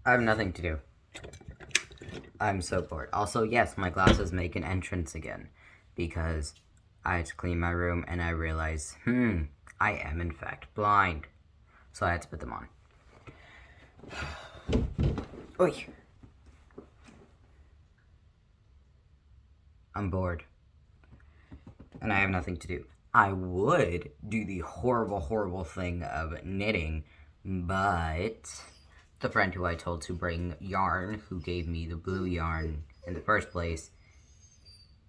I have nothing to do. I'm so bored. Also, yes, my glasses make an entrance again. Because I had to clean my room and I realized, I am in fact blind. So I had to put them on. Oi! I'm bored. And I have nothing to do. I would do the horrible, horrible thing of knitting, but the friend who I told to bring yarn, who gave me the blue yarn in the first place,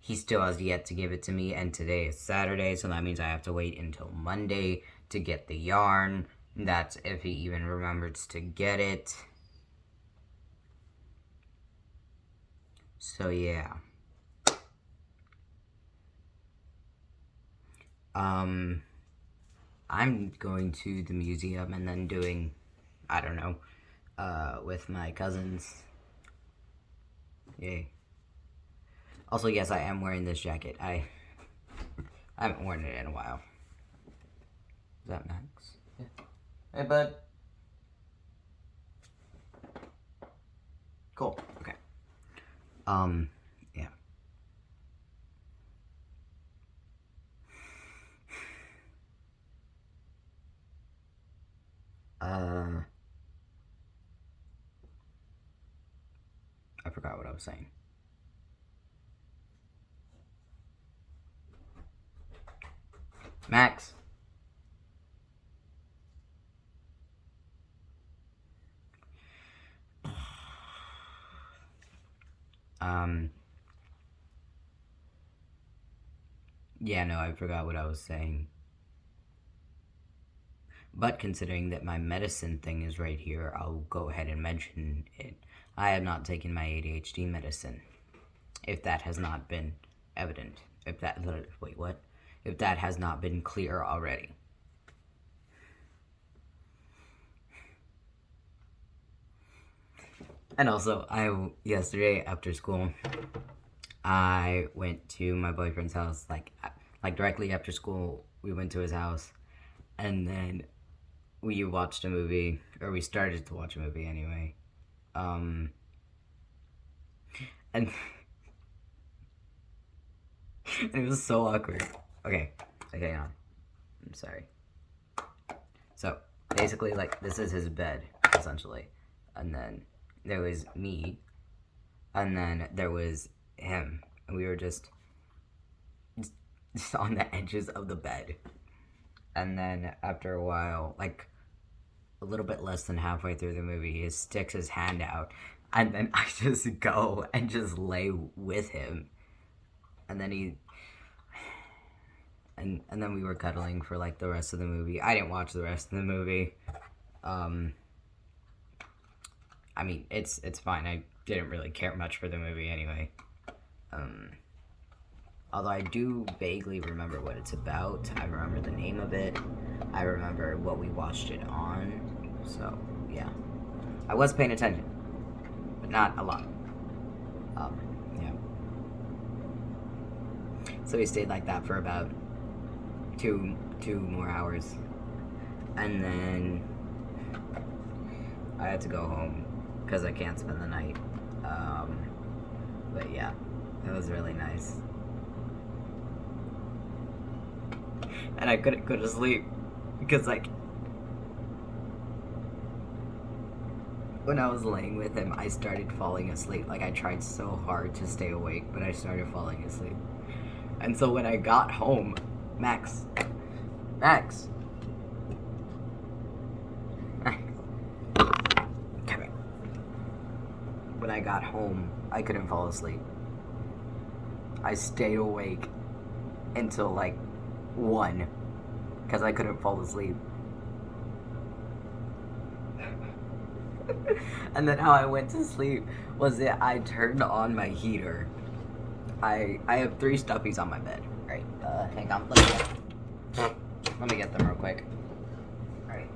he still has yet to give it to me, and today is Saturday, so that means I have to wait until Monday to get the yarn. That's if he even remembers to get it. So yeah. I'm going to the museum and then doing, I don't know, with my cousins. Yay. Also, yes, I am wearing this jacket. I haven't worn it in a while. Is that Max? Yeah. Hey, bud. Cool. Okay. Yeah. I forgot what I was saying. Max. Yeah, no, I forgot what I was saying. But considering that my medicine thing is right here, I'll go ahead and mention it. I have not taken my ADHD medicine. If that has not been evident. If that, wait, what? If that has not been clear already. And also, yesterday after school, I went to my boyfriend's house, like directly after school, we went to his house, and then we watched a movie, or we started to watch a movie anyway. And and it was so awkward. Okay, hang on. I'm sorry. So basically, like, this is his bed, essentially, and then there was me, and then there was him, and we were just on the edges of the bed. And then after a while, like a little bit less than halfway through the movie, he sticks his hand out, and then I just go and just lay with him, and then and then we were cuddling for like the rest of the movie. I didn't watch the rest of the movie. I mean, it's fine. I didn't really care much for the movie anyway. Although I do vaguely remember what it's about. I remember the name of it. I remember what we watched it on. So, yeah. I was paying attention, but not a lot. Yeah. So we stayed like that for about two more hours. And then I had to go home because I can't spend the night. But yeah, it was really nice. And I couldn't go to sleep because, like, when I was laying with him, I started falling asleep. Like, I tried so hard to stay awake, but I started falling asleep. And so when I got home, Max. Come here. When I got home, I couldn't fall asleep. I stayed awake until like 1 because I couldn't fall asleep. And then how I went to sleep was that I turned on my heater. I have 3 stuffies on my bed. Alright, hang on. Let me get them real quick. Alright.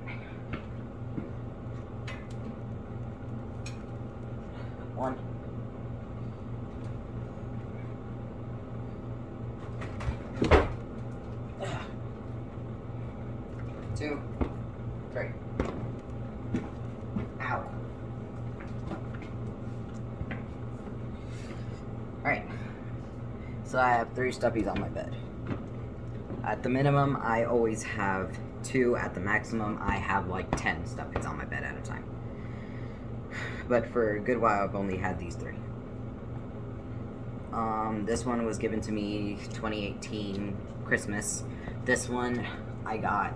One. Two. 3. Ow. So I have 3 stuffies on my bed. At the minimum, I always have 2. At the maximum, I have like 10 stuffies on my bed at a time. But for a good while, I've only had these 3. This one was given to me 2018 Christmas. This one I got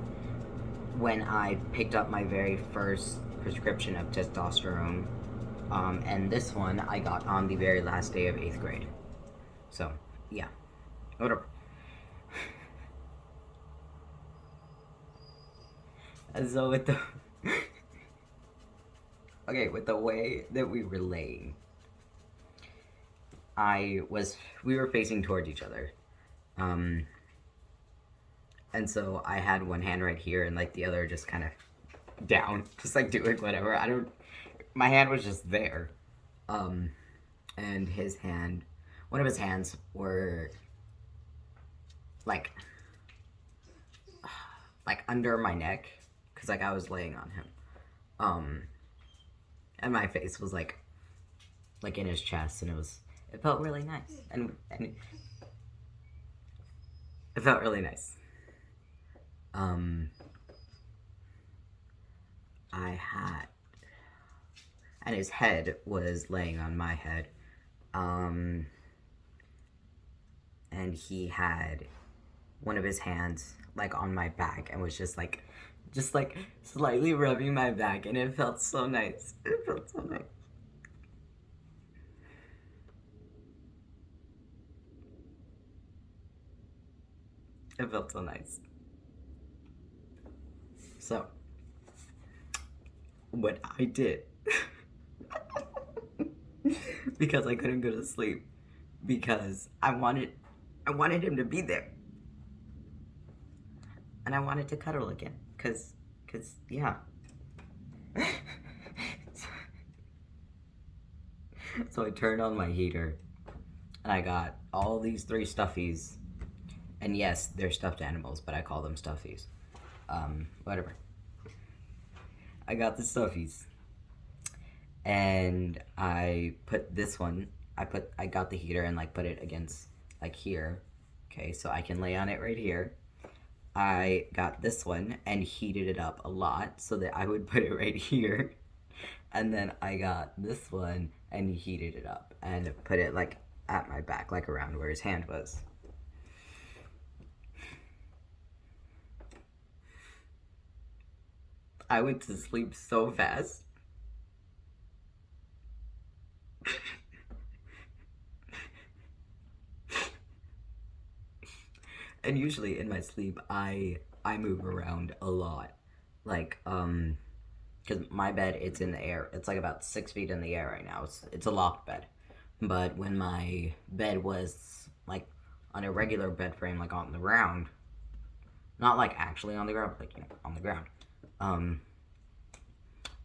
when I picked up my very first prescription of testosterone. And this one I got on the very last day of 8th grade. So, yeah. Whatever. And so with the... okay, with the way that we were laying, we were facing towards each other. And so I had one hand right here and like the other just kind of down, just like doing whatever. My hand was just there. And his hand, one of his hands were like under my neck, cause like I was laying on him. And my face was like in his chest, and it felt really nice, and it felt really nice. And his head was laying on my head, and he had one of his hands like on my back and was just like slightly rubbing my back, and it felt so nice. It felt so nice. It felt so nice. So, what I did, because I couldn't go to sleep, because I wanted him to be there. And I wanted to cuddle again, cause yeah. So I turned on my heater, and I got all these 3 stuffies. And yes, they're stuffed animals, but I call them stuffies. Whatever. I got the stuffies. And I put this one, I got the heater and like put it against like here. Okay, so I can lay on it right here. I got this one and heated it up a lot so that I would put it right here. And then I got this one and heated it up and put it like at my back, like around where his hand was. I went to sleep so fast. And usually in my sleep, I move around a lot. Like, because my bed, it's in the air. It's like about 6 feet in the air right now. It's a loft bed. But when my bed was like on a regular bed frame, like on the ground, not like actually on the ground, but like, on the ground,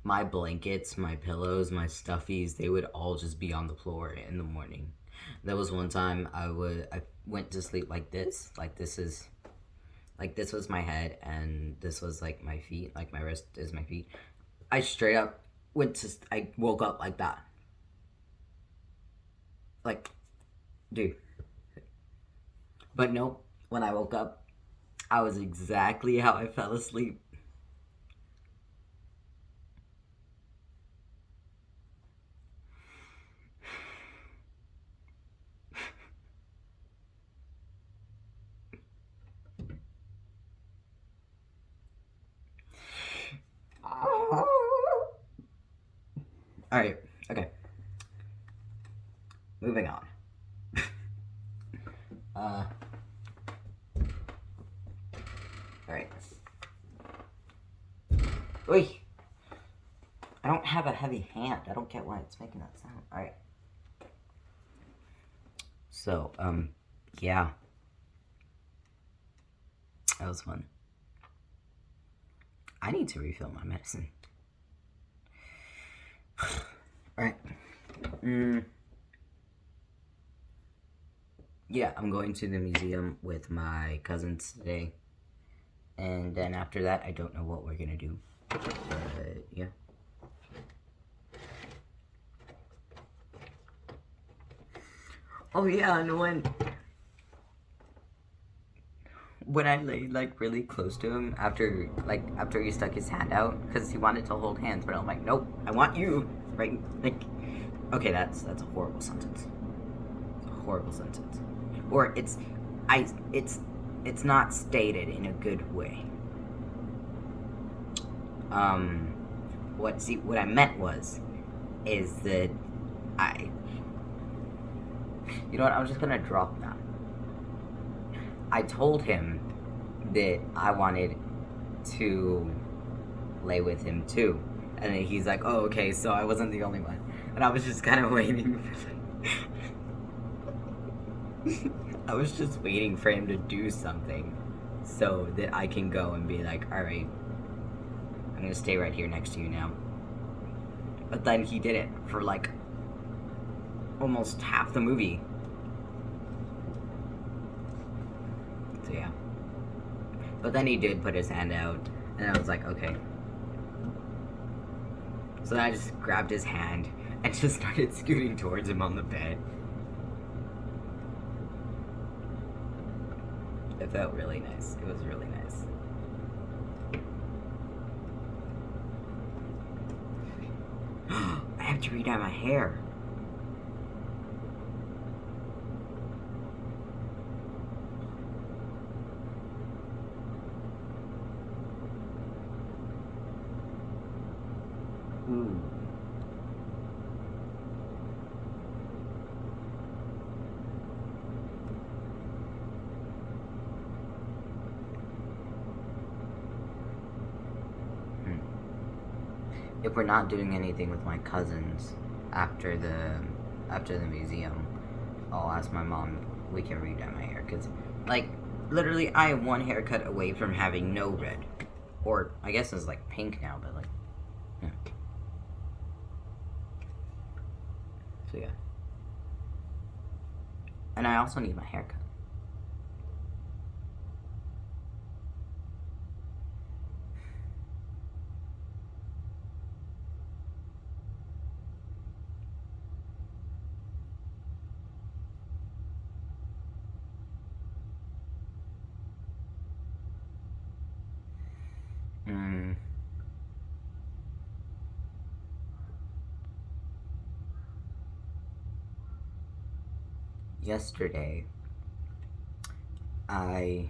my blankets, my pillows, my stuffies, they would all just be on the floor in the morning. There was one time I went to sleep like this. This was my head, and this was like my feet, like my wrist is my feet. I straight up I woke up like that. Like, dude. But nope, when I woke up, I was exactly how I fell asleep. Alright, okay. Moving on. Alright. Oi! I don't have a heavy hand. I don't get why it's making that sound. Alright. So, yeah. That was fun. I need to refill my medicine. Alright. Yeah, I'm going to the museum with my cousins today. And then after that, I don't know what we're gonna do. But, yeah. Oh yeah, and when I lay like really close to him after he stuck his hand out because he wanted to hold hands, but I'm like, nope, I want you, right? Like, okay, that's a horrible sentence. It's a horrible sentence, or it's not stated in a good way. What I meant is that you know what? I'm just gonna drop that. I told him that I wanted to lay with him too, and then he's like, "Oh, okay, so I wasn't the only one," and I was just kind of waiting. I was just waiting for him to do something, so that I can go and be like, "All right, I'm gonna stay right here next to you now." But then he didn't for like almost half the movie. So yeah. But then he did put his hand out, and I was like, okay. So then I just grabbed his hand and just started scooting towards him on the bed. It felt really nice. It was really nice. I have to re-dye my hair. Ooh. If we're not doing anything with my cousins after the museum, I'll ask my mom if we can re-dye my hair, because like literally I am one haircut away from having no red, or I guess it's like pink now, but like yeah. So yeah. And I also need my haircut. Yesterday, I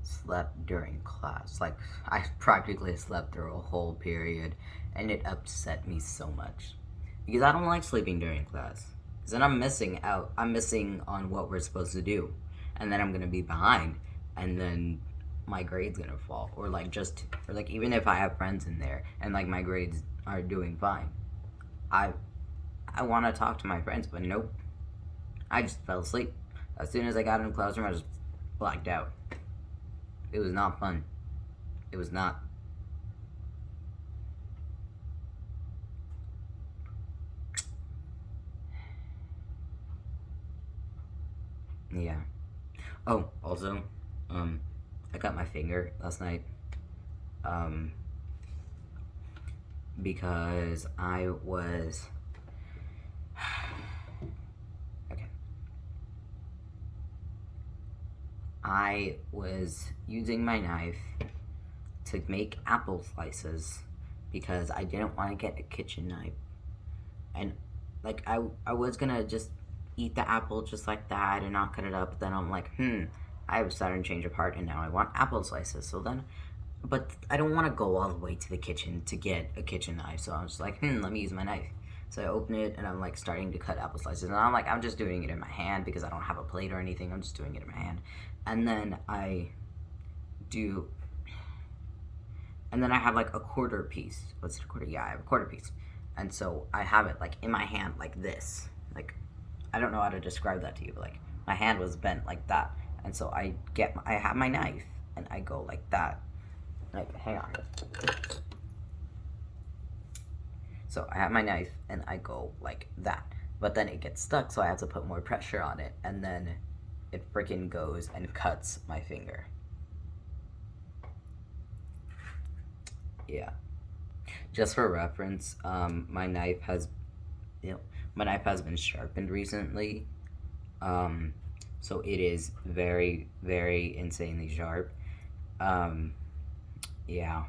slept during class. Like, I practically slept through a whole period, and it upset me so much. Because I don't like sleeping during class. Because then I'm missing out. I'm missing on what we're supposed to do. And then I'm going to be behind. And then my grade's going to fall. Or like even if I have friends in there, and like my grades are doing fine. I want to talk to my friends, but nope. I just fell asleep. As soon as I got in the classroom, I just blacked out. It was not fun. It was not. Yeah. Oh, also, I cut my finger last night. Because I was. I was using my knife to make apple slices because I didn't want to get a kitchen knife. And like I was gonna just eat the apple just like that and not cut it up, but then I'm like, I have a sudden change of heart and now I want apple slices. So then, but I don't want to go all the way to the kitchen to get a kitchen knife. So I'm just like, let me use my knife. So I open it and I'm like starting to cut apple slices. And I'm like, I'm just doing it in my hand because I don't have a plate or anything. I'm just doing it in my hand. And then I have like a quarter piece. What's it, a quarter? Yeah, I have a quarter piece. And so I have it like in my hand like this. Like, I don't know how to describe that to you, but like my hand was bent like that. And so I have my knife and I go like that. Like, hang on. So I have my knife and I go like that. But then it gets stuck, so I have to put more pressure on it. And then it freaking goes and cuts my finger. Yeah. Just for reference, my knife has been sharpened recently. So it is very, very insanely sharp. Yeah.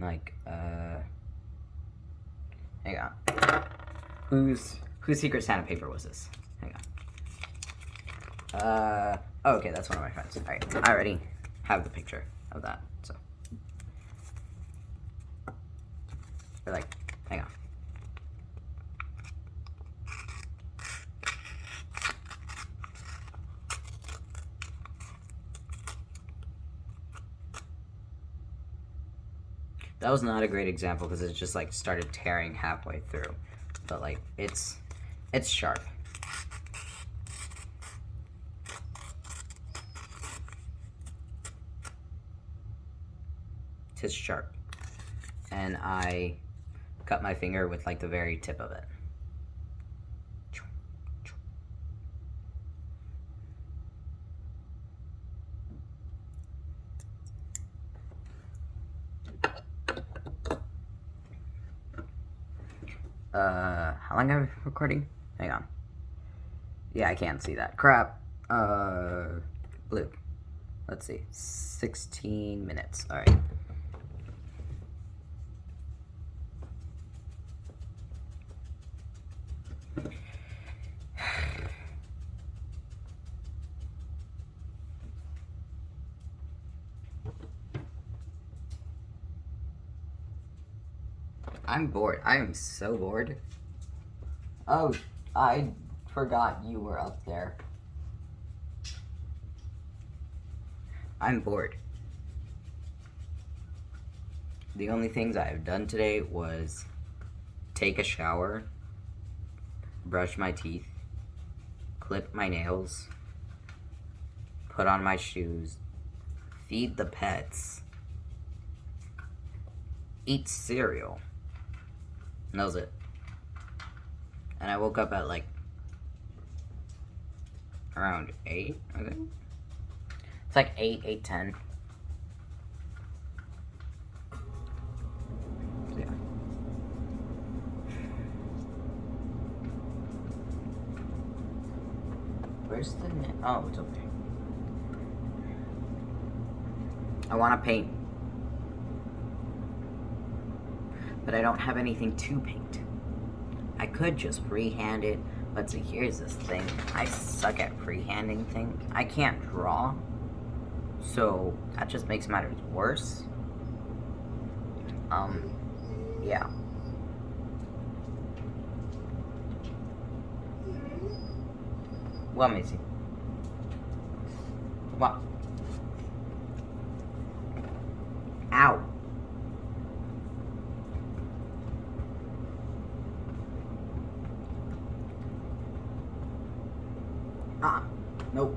Like, hang on. Whose Secret Santa paper was this? Hang on. Oh, okay, that's one of my friends. Alright, I already have the picture of that, so. Or like, hang on. That was not a great example because it just like started tearing halfway through. But like, it's sharp. It's sharp. And I cut my finger with like the very tip of it. How long am I recording? Hang on. Yeah, I can't see that. Crap. Blue. Let's see. 16 minutes. Alright. I'm bored. I am so bored. Oh, I forgot you were up there. I'm bored. The only things I've done today was take a shower, brush my teeth, clip my nails, put on my shoes, feed the pets, eat cereal. And that was it. And I woke up at like around 8, I think. It's like 8:10. Yeah. Where's the net? Oh, it's over there. I want to paint. But I don't have anything to paint. I could just freehand it, but see, here's this thing. I suck at freehanding things. I can't draw, so that just makes matters worse. Yeah. Well, Missy. What? Ow. Nope.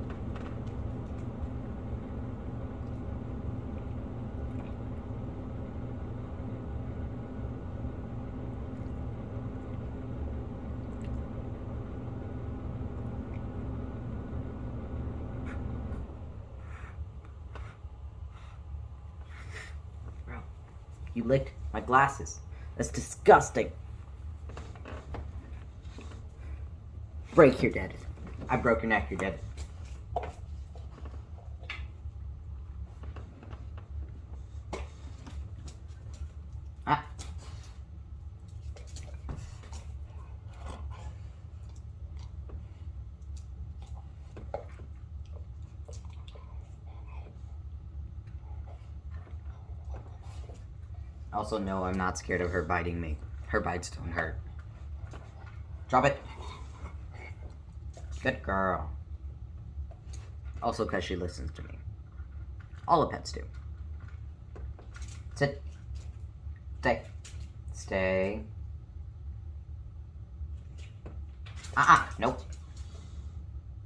Bro, you licked my glasses. That's disgusting. Break, you're dead. I broke your neck, you're dead. Ah. Also, no, I'm not scared of her biting me. Her bites don't hurt. Drop it. Good girl. Also, because she listens to me. All the pets do. Sit. Stay. Stay. Nope.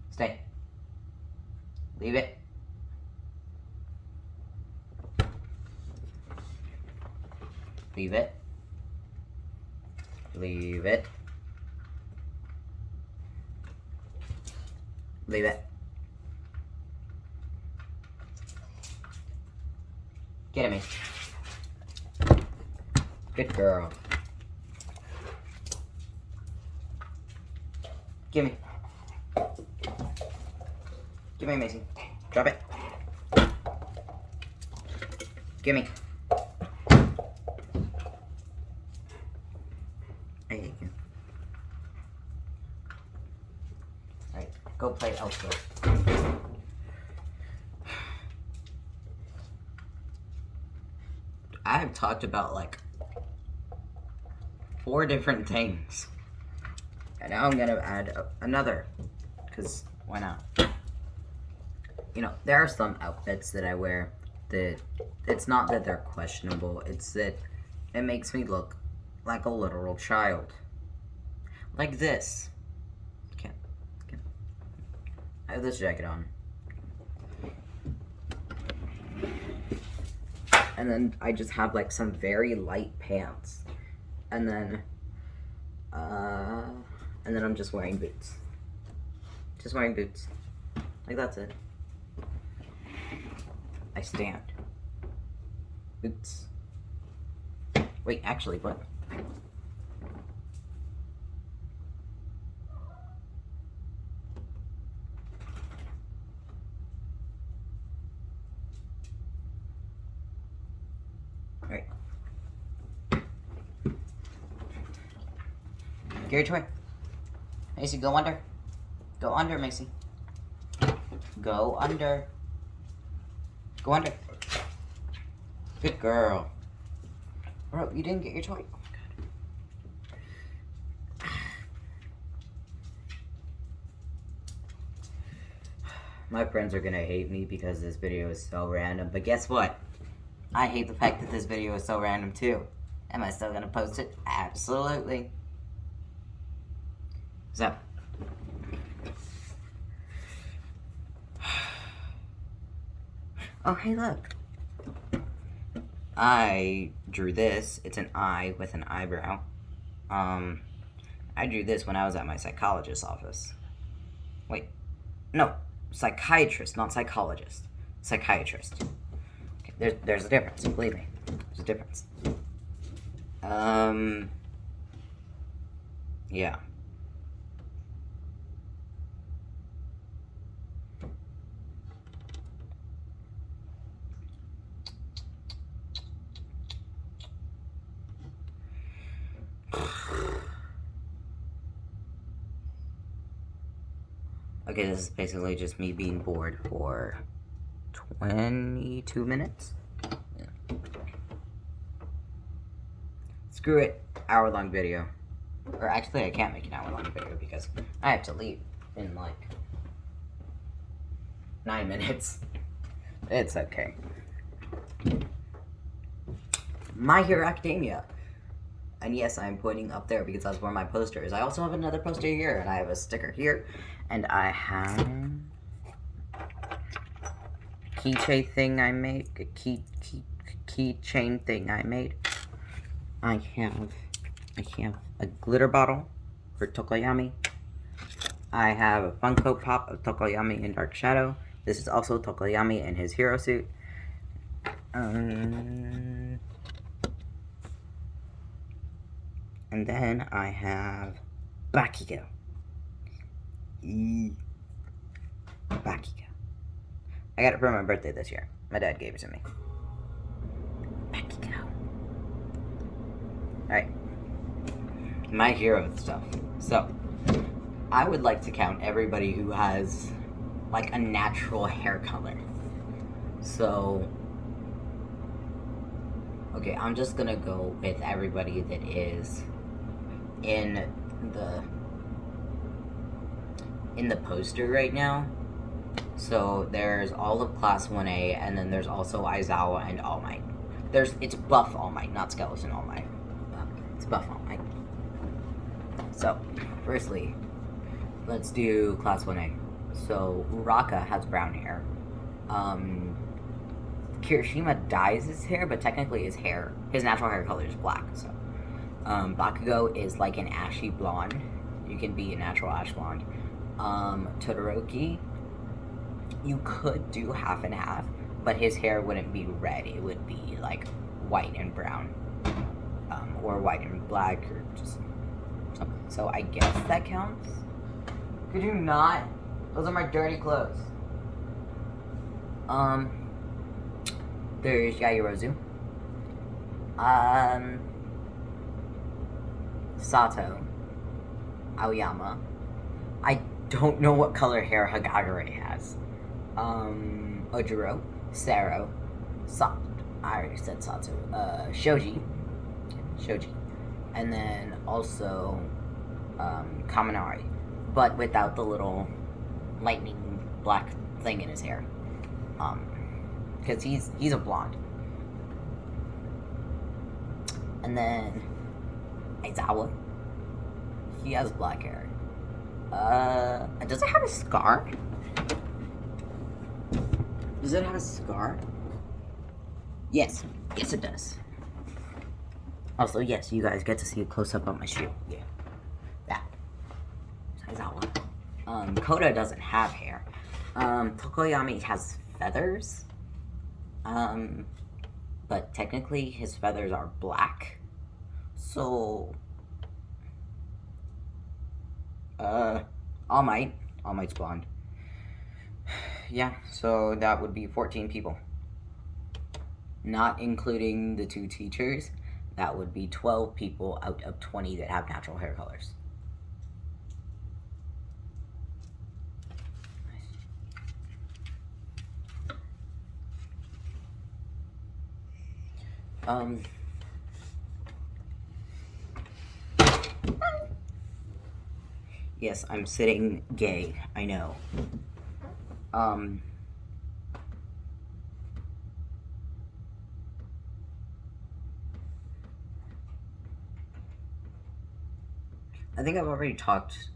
Stay. Leave it. Leave it. Leave it. Leave it. Get at me. Good girl. Gimme. Give me, Macy. Drop it. Give me. I hate you. Alright, go play elsewhere. I've talked about like 4 different things. And now I'm gonna add another. Because why not? You know, there are some outfits that I wear that it's not that they're questionable, it's that it makes me look like a literal child. Like this. Can't. I have this jacket on. And then I just have like some very light pants. And then I'm just wearing boots. Just wearing boots. Like that's it. I stand. Boots. Wait, actually, what? Alright. Gary Troy. Macy, go under. Go under, Macy. Go under. Go under. Good girl. Bro, you didn't get your toy. Oh my god. My friends are gonna hate me because this video is so random, but guess what? I hate the fact that this video is so random too. Am I still gonna post it? Absolutely. So. Oh, hey, look. I drew this. It's an eye with an eyebrow. I drew this when I was at my psychologist's office. Wait. No. Psychiatrist, not psychologist. Psychiatrist. Okay, there's a difference. Believe me. There's a difference. Yeah. Okay, this is basically just me being bored for 22 minutes. Yeah. Screw it, hour-long video. Or actually, I can't make an hour-long video because I have to leave in like 9 minutes. It's okay. My Hero Academia. And yes, I'm pointing up there because that's where my poster is. I also have another poster here, and I have a sticker here. And I have a keychain thing I made. A keychain thing I made. I have a glitter bottle for Tokoyami. I have a Funko Pop of Tokoyami in Dark Shadow. This is also Tokoyami in his hero suit. And then I have Bakugo. Bakugo. I got it for my birthday this year. My dad gave it to me. Bakugo. Alright. My hero stuff. So, I would like to count everybody who has, like, a natural hair color. So, okay, I'm just gonna go with everybody that is in the poster right now. So there's all of Class 1A, and then there's also Aizawa and All Might. It's Buff All Might, not Skeleton All Might. It's Buff All Might. So, firstly, let's do Class 1A. So, Uraka has brown hair. Kirishima dyes his hair, but technically his natural hair color is black, so. Bakugo is like an ashy blonde. You can be a natural ash blonde. Todoroki, you could do half and half, but his hair wouldn't be red. It would be like white and brown, or white and black, or just something. So I guess that counts. Could you not? Those are my dirty clothes. There's Yairozu. Sato. Aoyama. I don't know what color hair Hagagure has. Ojiro. Saro. I already said Sato. Shoji. And then also, Kaminari. But without the little lightning black thing in his hair. Because he's a blonde. And then Aizawa. He has black hair. Does it have a scar? Does it have a scar? Yes. Yes, it does. Also, yes, you guys get to see a close-up of my shoe. Yeah. That. Aizawa. Koda doesn't have hair. Tokoyami has feathers. But technically his feathers are black. So... All Might's blonde. Yeah, so that would be 14 people. Not including the 2 teachers, that would be 12 people out of 20 that have natural hair colors. Yes, I'm sitting gay, I know. I think I've already talked,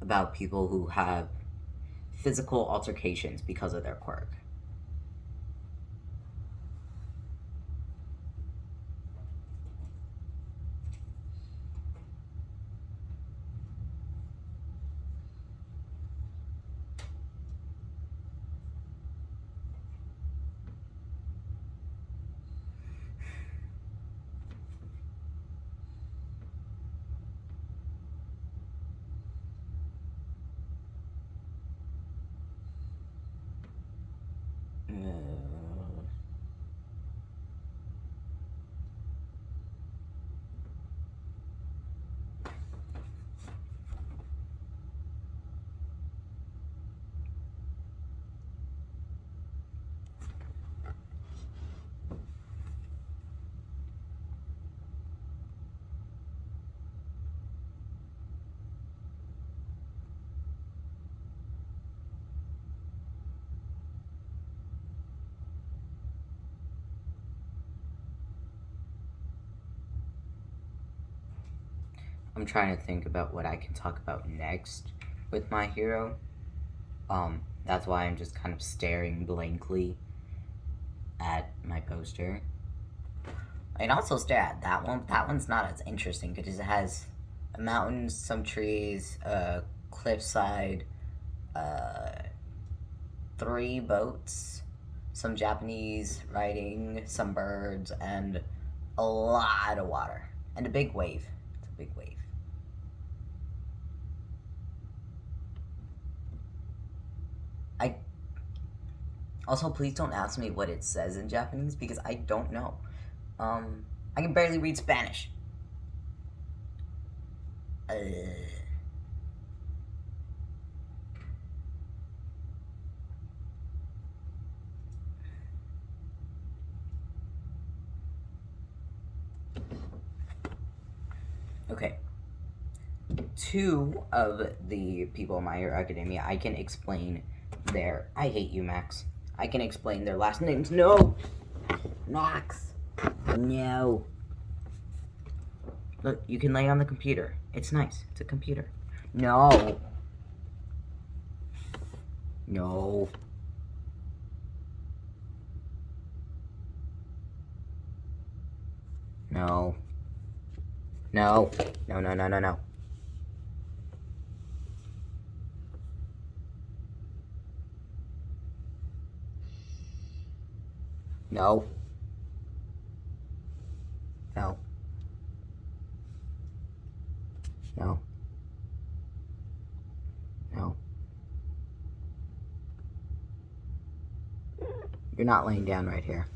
about people who have physical altercations because of their quirk. I'm trying to think about what I can talk about next with my hero. That's why I'm just kind of staring blankly at my poster. I can also stare at that one, but that one's not as interesting because it has mountains, some trees, cliffside, 3 boats, some Japanese writing, some birds, and a lot of water. And a big wave. It's a big wave. Also, please don't ask me what it says in Japanese because I don't know. I can barely read Spanish. Okay. 2 of the people in My Hero Academia, I can explain their... I hate you, Max. I can explain their last names. No! Max! No. Look, you can lay on the computer. It's nice. It's a computer. No. No. No. No. No, no, no, no, no. No. No. No. You're not laying down right here.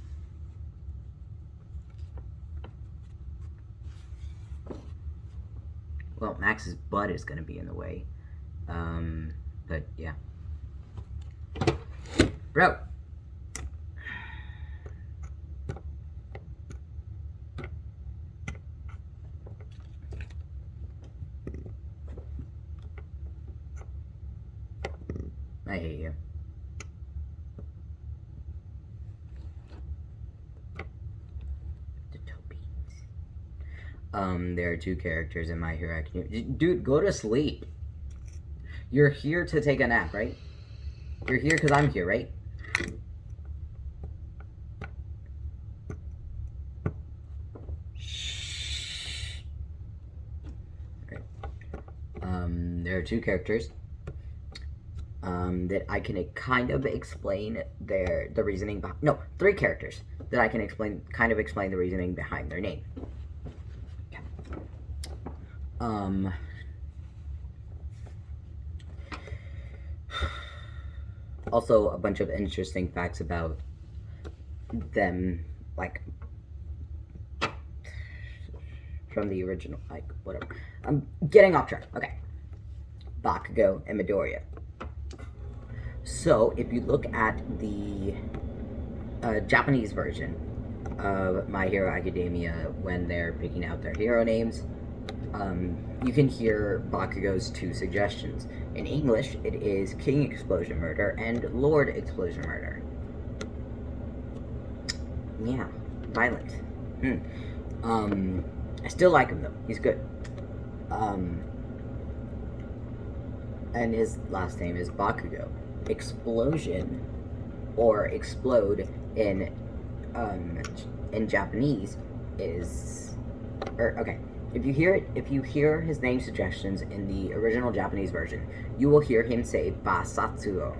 Well, Max's butt is going to be in the way. But, yeah. Bro! I hate you. There are 2 characters in My Hero Academia. Dude, go to sleep. You're here to take a nap, right? You're here because I'm here, right? Shh. Right. There are 2 characters that I can kind of explain the reasoning behind. No, 3 characters that I can kind of explain the reasoning behind their name. Also, a bunch of interesting facts about them, like, from the original, like, whatever. I'm getting off track. Okay. Bakugo and Midoriya. So, if you look at the Japanese version of My Hero Academia, when they're picking out their hero names, you can hear Bakugo's 2 suggestions. In English, it is King Explosion Murder and Lord Explosion Murder. Yeah, violent. I still like him though. He's good. And his last name is Bakugo. Explosion or explode in Japanese is okay. If you hear his name suggestions in the original Japanese version, you will hear him say Basatsuo.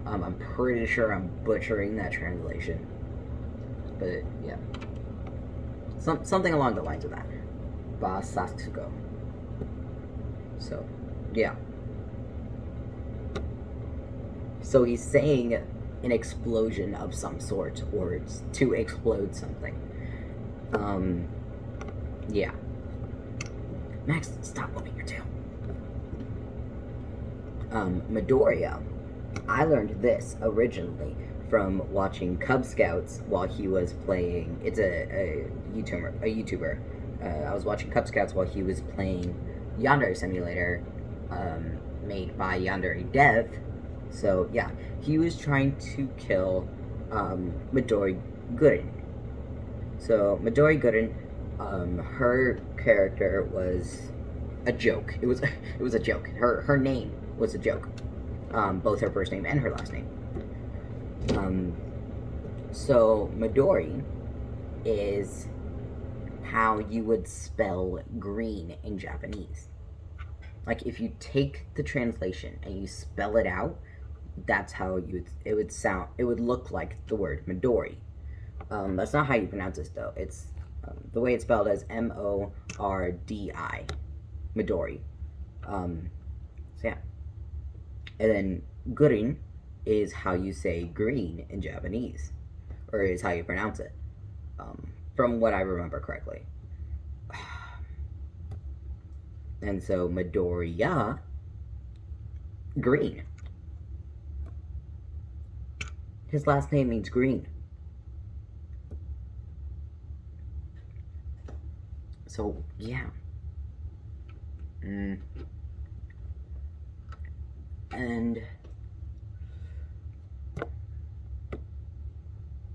I'm pretty sure I'm butchering that translation, but yeah, something along the lines of that. Basatsugo. So, yeah. So he's saying an explosion of some sort, or it's to explode something. Yeah. Max, stop moving your tail. Midoriya. I learned this originally from watching Cub Scouts while he was playing. It's a YouTuber. I was watching Cub Scouts while he was playing Yandere Simulator, made by Yandere Dev. So yeah, he was trying to kill Midori Gurin. So Midori Gurin, her character was a joke. It was a joke. Her name was a joke. Both her first name and her last name. So Midori is how you would spell green in Japanese. Like if you take the translation and you spell it out, that's how it would sound. It would look like the word Midori. That's not how you pronounce this though. It's the way it's spelled as Mordi, Midori. So yeah. And then Gurin is how you say green in Japanese, or is how you pronounce it, from what I remember correctly. And so Midoriya, green. His last name means green. So, yeah. And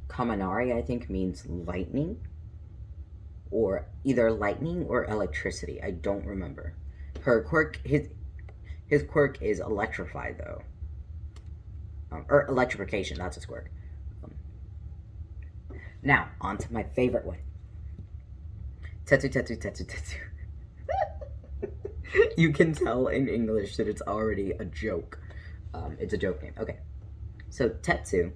Kaminari, I think, means lightning, or either lightning or electricity. I don't remember. Her quirk, his quirk is electrify, though. Or electrification, that's his quirk. Now, on to my favorite one. Tetsu, Tetsu, Tetsu, Tetsu. You can tell in English that it's already a joke. It's a joke name. Okay. So, Tetsu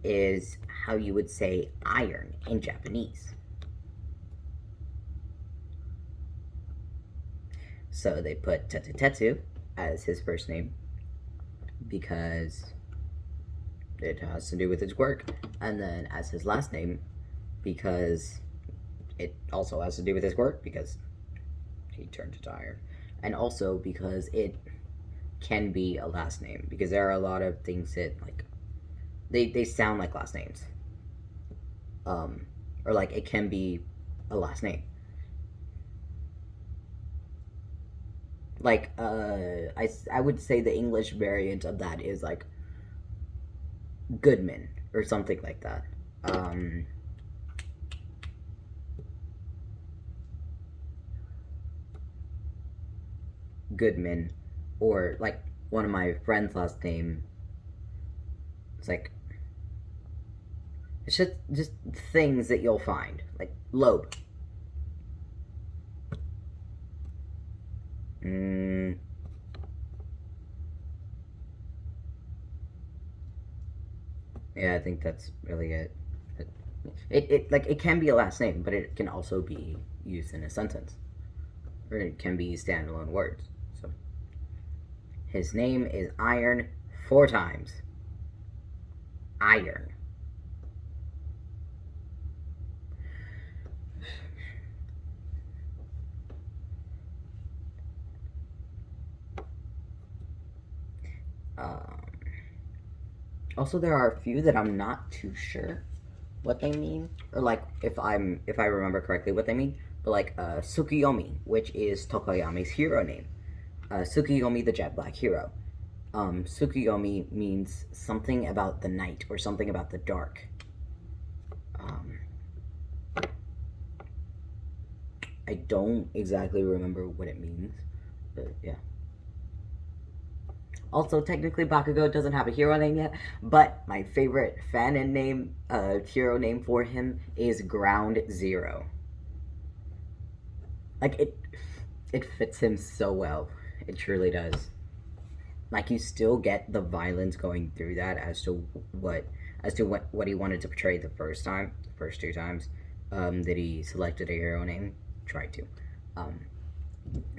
is how you would say iron in Japanese. So they put Tetsu Tetsu as his first name because it has to do with his quirk. And then as his last name, because it also has to do with his quirk, because he turned into iron. And also because it can be a last name, because there are a lot of things that, like, they sound like last names. Or, like, it can be a last name. Like, I would say the English variant of that is, like, Goodman, or something like that. Goodman, or, like, one of my friends' last name, it's like, it's just things that you'll find, like Loeb. Yeah, I think that's really it. It can be a last name, but it can also be used in a sentence, or it can be standalone words. So his name is Iron 4 times. Iron. Also, there are a few that I'm not too sure what they mean, or like if I remember correctly what they mean. But like Tsukuyomi, which is Tokoyami's hero name, Tsukuyomi, the jet black hero. Tsukuyomi means something about the night or something about the dark. I don't exactly remember what it means, but yeah. Also, technically, Bakugo doesn't have a hero name yet, but my favorite fanon name, hero name for him is Ground Zero. Like, it fits him so well. It truly does. Like, you still get the violence going through that as to what he wanted to portray the first 2 times that he selected a hero name. Tried to. And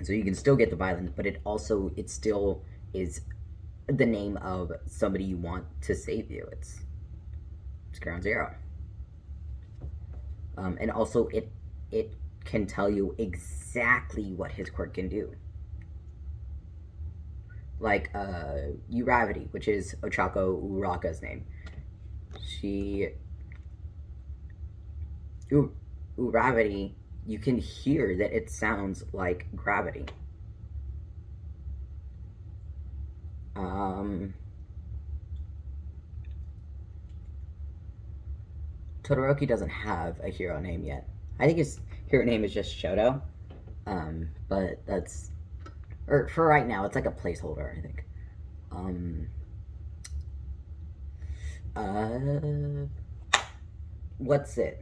so you can still get the violence, but it still is the name of somebody you want to save you. It's Ground Zero. And also it can tell you exactly what his quirk can do. Like Uravity, which is Ochako Uraka's name. Uravity, you can hear that it sounds like gravity. Todoroki doesn't have a hero name yet. I think his hero name is just Shoto. But that's, or for right now, it's like a placeholder, I think. What's it?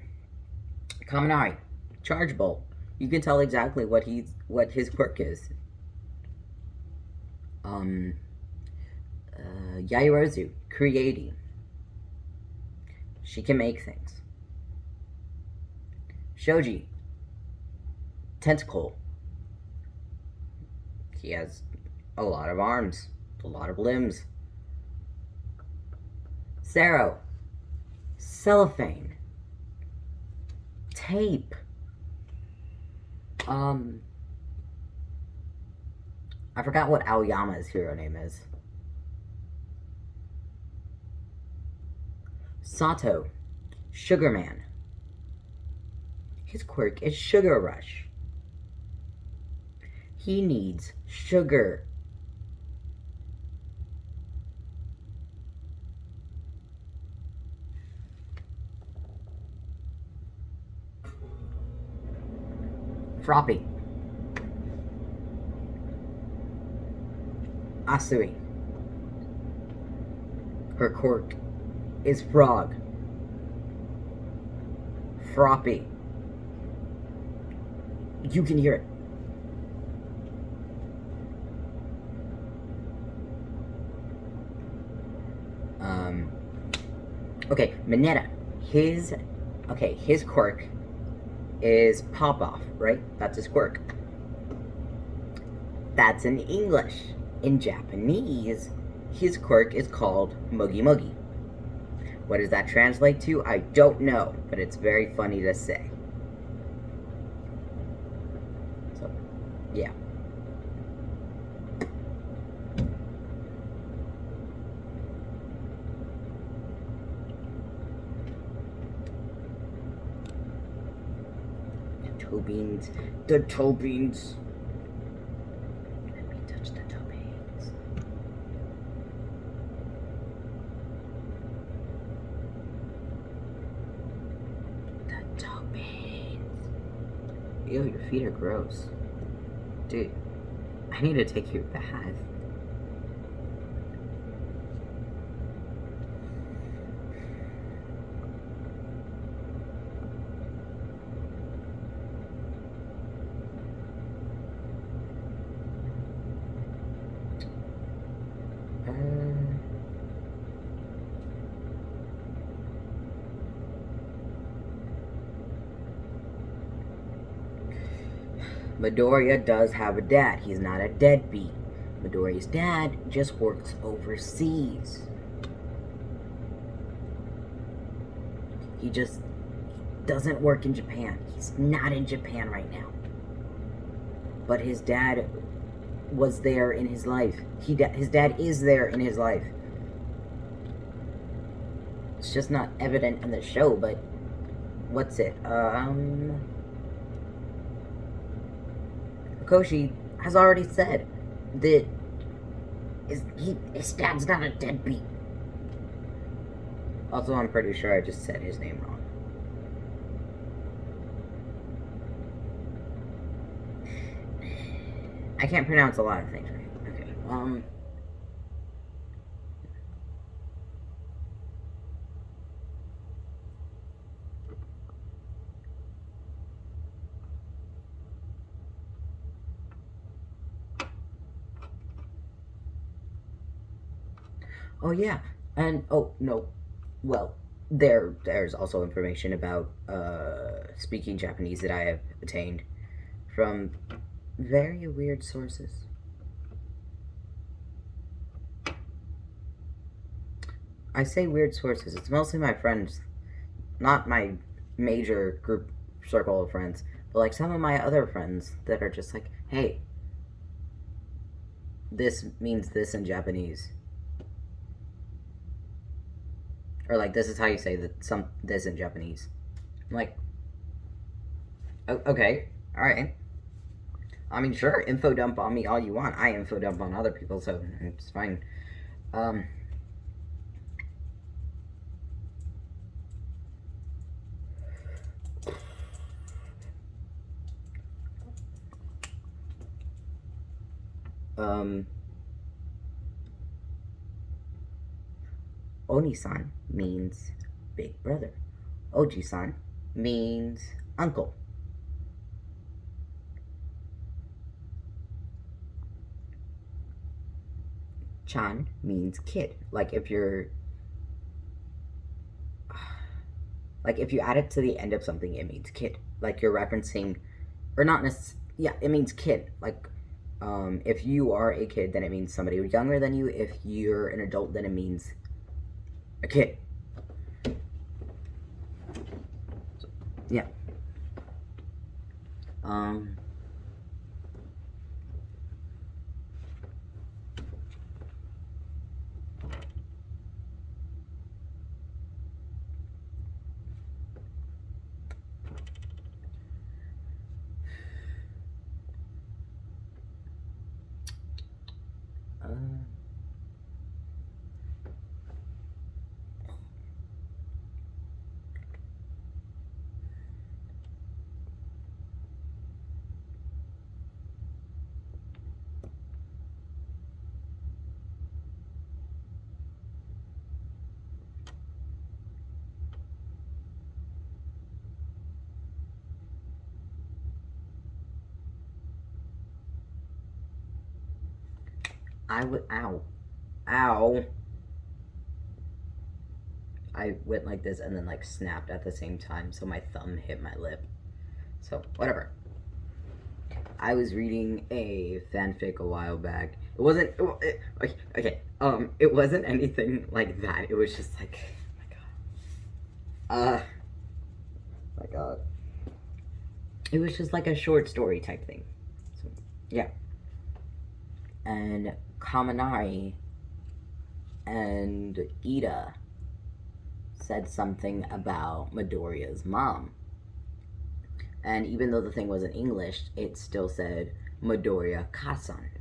Kaminari, Charge Bolt. You can tell exactly what his quirk is. Yairozu, Creating. She can make things. Shoji, Tentacle. He has a lot of arms, a lot of limbs. Sero, Cellophane. Tape. I forgot what Aoyama's hero name is. Sato, Sugar Man. His quirk is Sugar Rush. He needs sugar. Froppy, Asui. Her quirk is Frog. Froppy. You can hear it. Okay, Mineta. His quirk is Pop Off, right? That's his quirk. That's in English. In Japanese, his quirk is called Mugi Mugi. What does that translate to? I don't know, but it's very funny to say. So, yeah. Toe beans. The toe beans. Let me touch the toe beans. The toe beans. Ew, your feet are gross. Dude, I need to take you a bath. Midoriya does have a dad. He's not a deadbeat. Midoriya's dad just works overseas. He just doesn't work in Japan. He's not in Japan right now. But his dad was there in his life. His dad is there in his life. It's just not evident in the show, but what's it? Koshi has already said that his dad's not a deadbeat. Also, I'm pretty sure I just said his name wrong. I can't pronounce a lot of things right. Okay, oh yeah, and oh no, well, there's also information about speaking Japanese that I have obtained from very weird sources. I say weird sources. It's mostly my friends, not my major group circle of friends, but like some of my other friends that are just like, hey, this means this in Japanese. Or like, this is how you say this in Japanese. I'm like, okay, alright. I mean, sure, info dump on me all you want. I info dump on other people, so it's fine. Oni-san means big brother. Oji-san means uncle. Chan means kid. Like if you add it to the end of something, it means kid. Like you're referencing, or not necessarily, yeah, it means kid. Like, if you are a kid, then it means somebody younger than you. If you're an adult, then it means a kid. So, yeah. Ow. I went like this and then like snapped at the same time, so my thumb hit my lip. So, whatever. I was reading a fanfic a while back. It wasn't, okay, it wasn't anything like that. It was just like, oh my god. My God. It was just like a short story type thing. So, yeah. And Kaminari and Ida said something about Midoriya's mom. And even though the thing was in English, it still said Midoriya Kasan.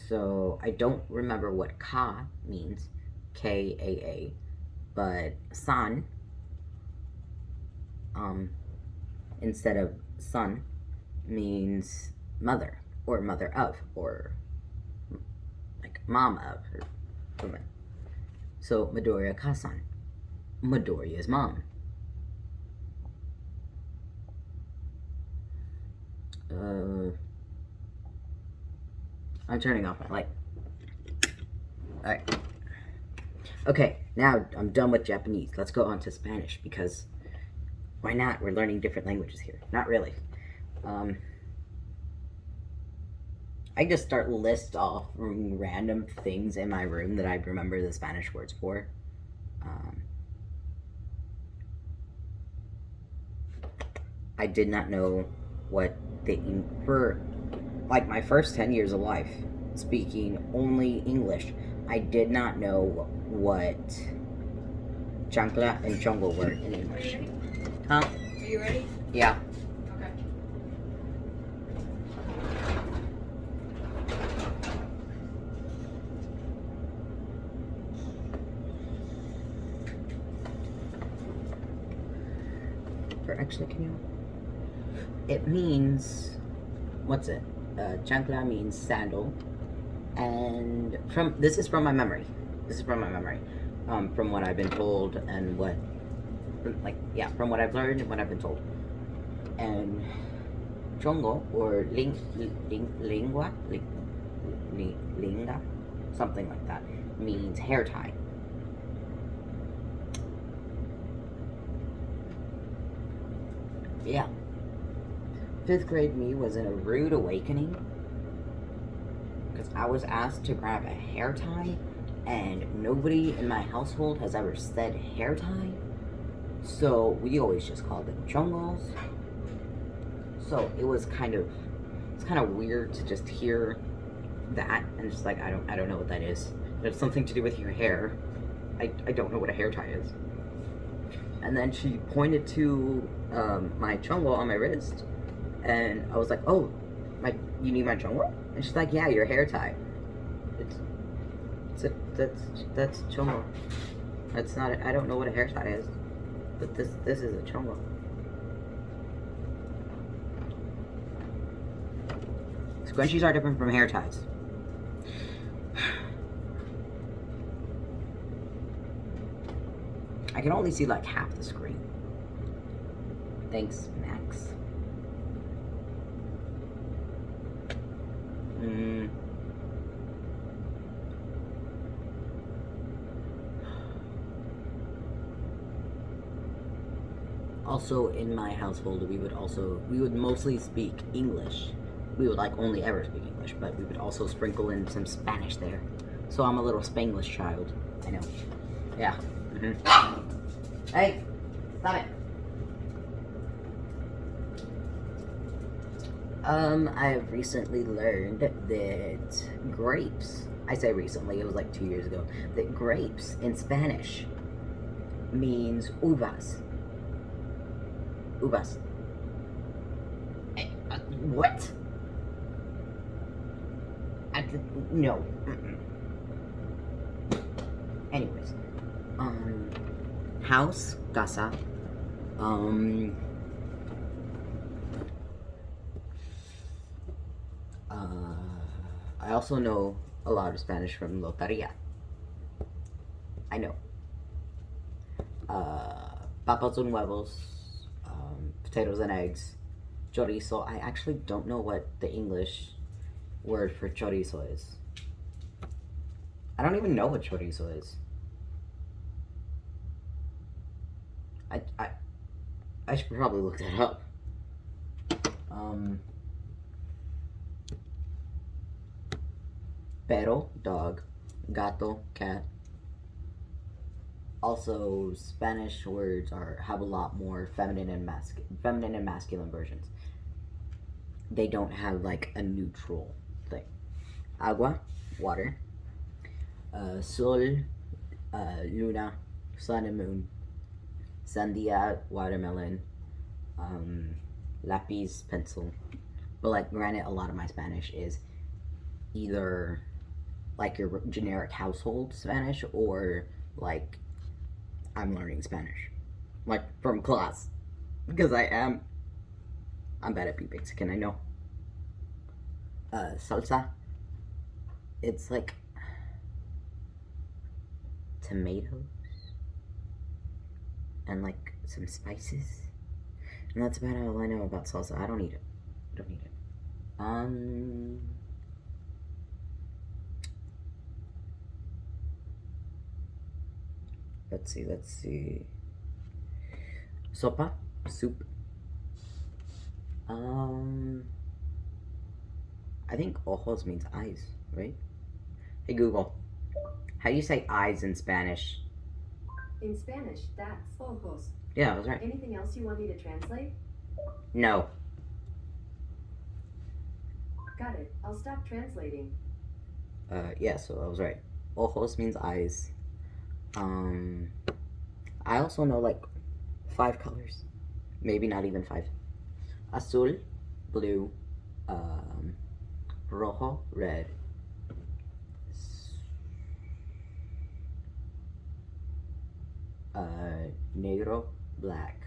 So I don't remember what Ka means, Kaa, but San, instead of son, means mother, or mother of, or like mom of, or something. So Midoriya Kasan, Midoriya's mom. I'm turning off my light. Alright. Okay, now I'm done with Japanese. Let's go on to Spanish, because why not? We're learning different languages here. Not really. I just start list off random things in my room that I remember the Spanish words for. I did not know what for like my first 10 years of life, speaking only English, I did not know what chancla and chongo were in English. Huh? Are you ready? Yeah. Okay. Or actually, can you? It means, what's it? Chancla means sandal, and this is from my memory. This is from my memory, from what I've been told and what, from what I've learned and what I've been told. And chongo, or lingua, linga, something like that, means hair tie. Yeah. 5th grade me was in a rude awakening, because I was asked to grab a hair tie, and nobody in my household has ever said hair tie, so we always just called them chongos. So it's kind of weird to just hear that, and it's like, I don't know what that is. It's something to do with your hair. I don't know what a hair tie is. And then she pointed to my chongo on my wrist, and I was like, "Oh, you need my chongo?" And she's like, "Yeah, your hair tie." That's chongo. That's not. I don't know what a hair tie is, but this is a chongo. Scrunchies are different from hair ties. I can only see like half the screen. Thanks, Max. Also, in my household, we would mostly speak English. We would only ever speak English, but we would also sprinkle in some Spanish there. So I'm a little Spanglish child. I know. Yeah. Hey, stop it. I have recently learned that grapes, I say recently, it was like 2 years ago, that grapes in Spanish means uvas. Uvas. What? No. Anyways. House, casa. I also know a lot of Spanish from loteria. I know. Papas and huevos, potatoes and eggs, chorizo. I actually don't know what the English word for chorizo is. I don't even know what chorizo is. I should probably look that up. Perro, dog. Gato, cat. Also, Spanish words have a lot more feminine and masculine versions. They don't have like a neutral thing. Agua, water. Sol, luna, sun and moon. Sandia, watermelon. Lapis, pencil. But like, granted, a lot of my Spanish is either like your generic household Spanish or like I'm learning Spanish, like from class, because I'm bad at being Mexican, I know. Salsa, it's like tomatoes and like some spices, and that's about all I know about salsa. I don't eat it. Don't eat it. Let's see. Sopa, soup. I think ojos means eyes, right? Hey Google, how do you say eyes in Spanish? In Spanish, that's ojos. Yeah, I was right. Anything else you want me to translate? No. Got it. I'll stop translating. Yeah, so I was right. Ojos means eyes. I also know like 5 colors. Maybe not even 5. Azul, blue, rojo, red. Negro, black.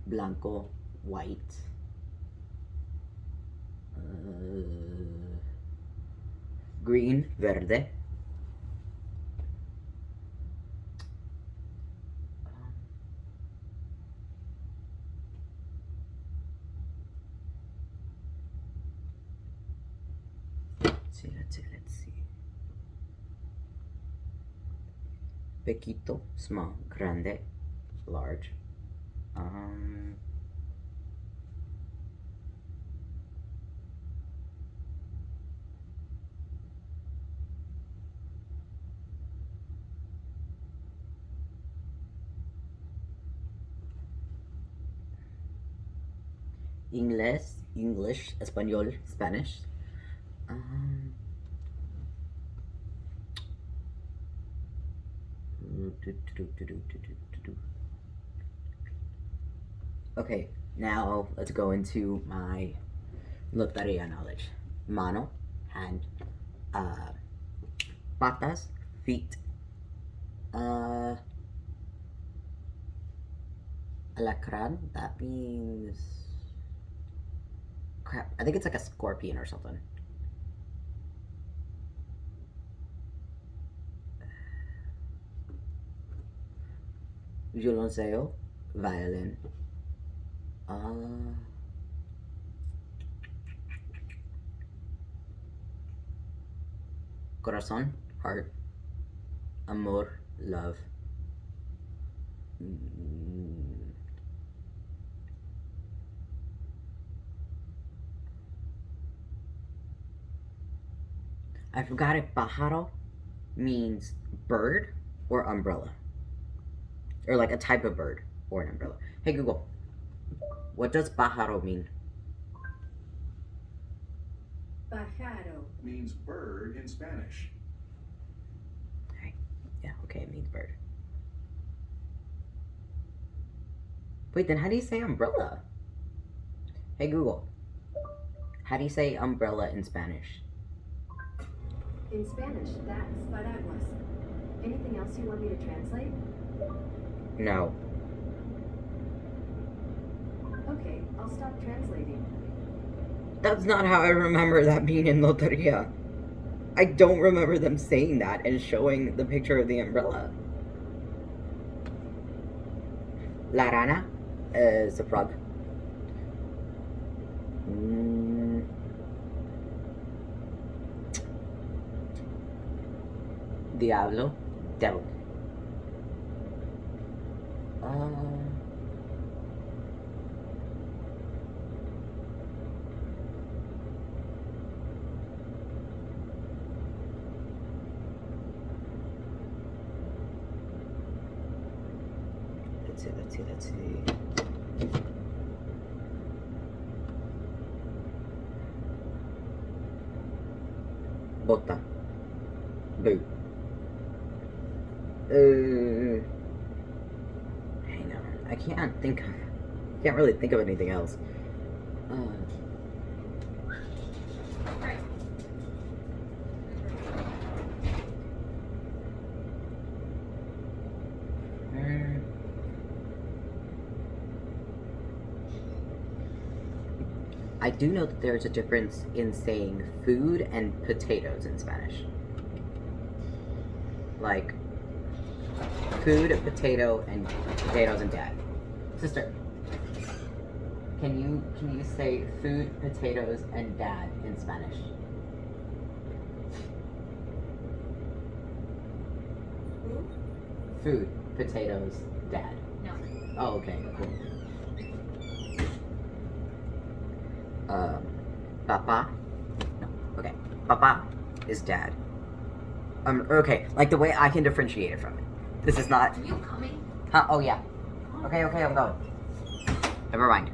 Blanco, white. Green, verde. Let's see. Pequito, small. Grande, large. English, Español, Spanish. Okay, now let's go into my loteria knowledge. Mano, hand. Patas, feet. Alacran, that means... Crap, I think it's like a scorpion or something. Violoncelo, violin. Corazon, heart. Amor, love. I forgot if pájaro means bird or umbrella. Or like a type of bird or an umbrella. Hey Google, what does pájaro mean? Pájaro means bird in Spanish. Right. Yeah, okay, it means bird. Wait, then how do you say umbrella? Hey Google, how do you say umbrella in Spanish? In Spanish, that's paraguas. Anything else you want me to translate? No. Okay, I'll stop translating. That's not how I remember that being in Loteria. I don't remember them saying that and showing the picture of the umbrella. La rana is a frog. Diablo, devil. Let's see. Bota. Boot. Hang on. I can't really think of anything else. I do know that there's a difference in saying food and potatoes in Spanish. Like, food, potato, and potatoes and dad. Sister, can you say food, potatoes, and dad in Spanish? Food, potatoes, dad. No. Oh, okay, cool. Papa? No, okay. Papa is dad. Okay, like the way I can differentiate it from it. This is not. Are you coming? Huh? Oh, yeah. Okay, I'm going. Never mind.